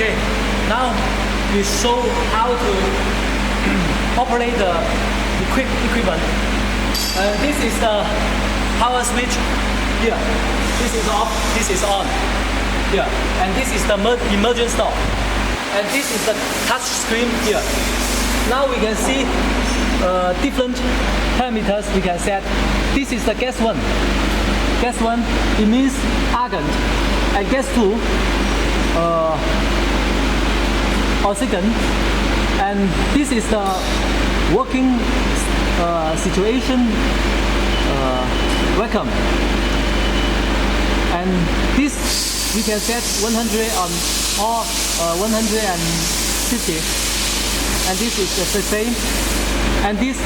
Okay, now we show how to operate the equipment. This is the power switch here. This is off, this is on here. And this is the emergency stop. And this is the touch screen here. Now we can see different parameters we can set. This is the gas 1. Gas 1, it means argon. And gas 2, oxygen. And this is the working situation vacuum. And this we can set 100 on or 150. And this is the same. And this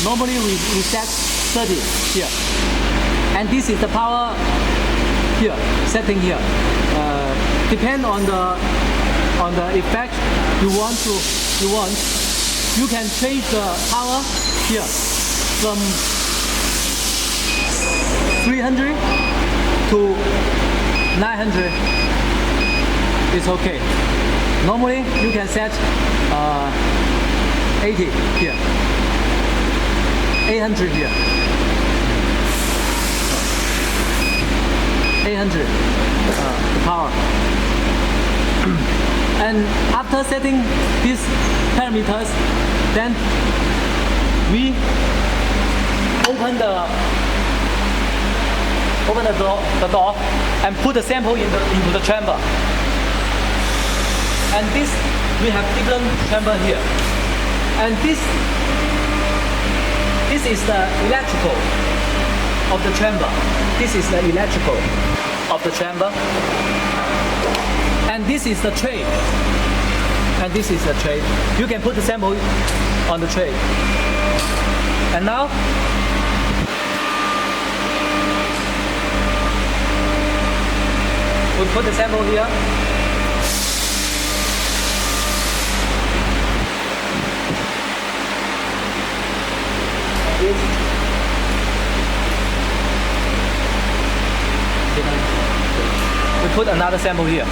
normally we set 30 here. And this is the power here, setting here. Depend on the effect you want. You can change the power here from 300 to 900. It's okay. Normally you can set 80 here, 800 here, 800 power. And after setting these parameters, then we open the door and put the sample into the chamber. And this, we have different chamber here. And this is the electrical of the chamber. This is the electrical of the chamber. And this is the tray. And this is the tray. You can put the sample on the tray. And now, we put the sample here. We put another sample here.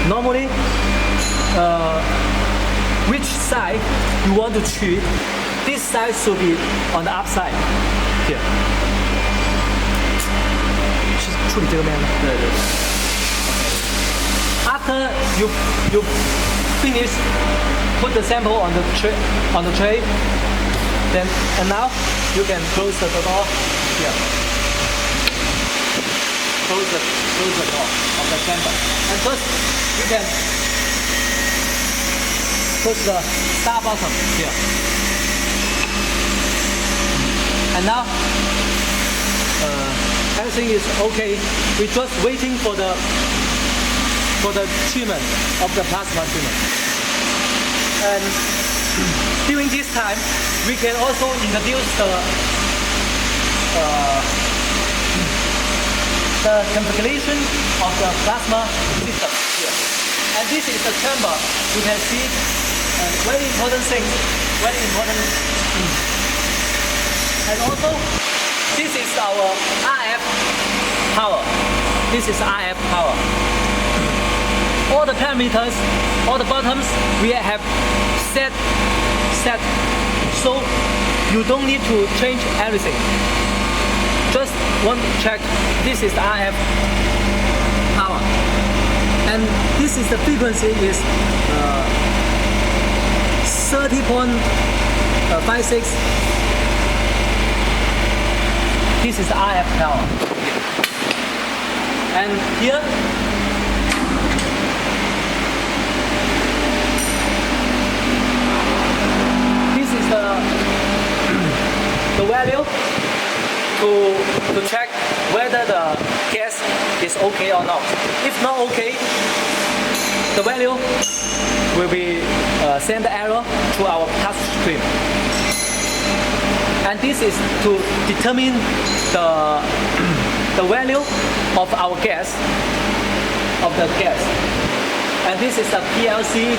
Normally, which side you want to treat, this side should be on the upside here. 处理这个面吗？对。After you finish, put the sample on the tray. Then and now you can close the door here. Close the door of the chamber. And first you can push the star bottom here. And now everything is okay. We're just waiting for the treatment of the plasma treatment. And during this time, we can also introduce the configuration of the plasma system here. And this is the chamber. You can see very important things, very important. And also, this is our RF power. This is RF power. All the parameters, all the buttons, we have set. So you don't need to change everything. Just want to check. This is the RF power. And this is the frequency is 30.56. This is the RF power. And here, this is the value to check whether the gas is okay or not. If not okay, the value will be send error to our touch screen. And this is to determine the value of our gas, And this is the PLC,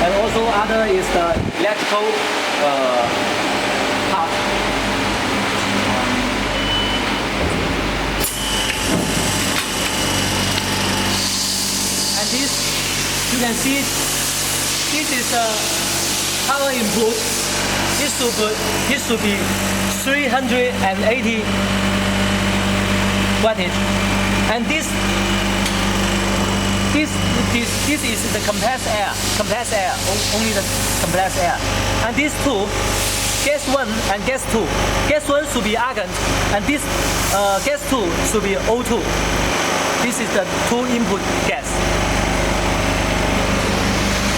and also other is the electrical part. can see this is the power input. This should be 380 wattage, and this is the compressed air, only the compressed air. And these two, gas 1 and gas 2. Gas 1 should be argon, and this gas 2 should be O2. This is the two input gas.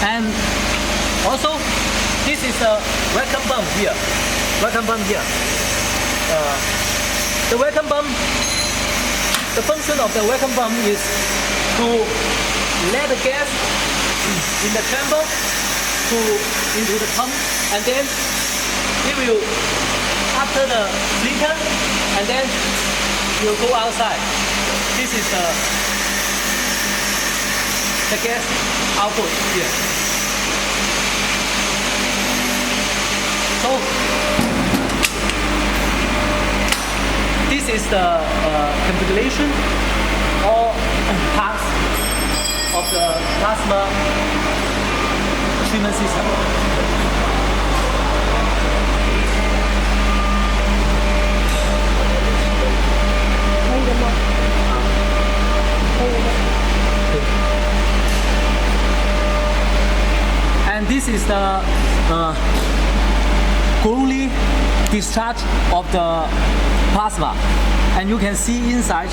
And also, this is a vacuum pump here. The vacuum pump, the function of the vacuum pump is to let the gas in the chamber into the pump, and then it will, after the flicker, and then it will go outside. This is the gas output here. So this is the configuration or parts of the plasma treatment system. And this is the Guruli discharge of the plasma, and you can see inside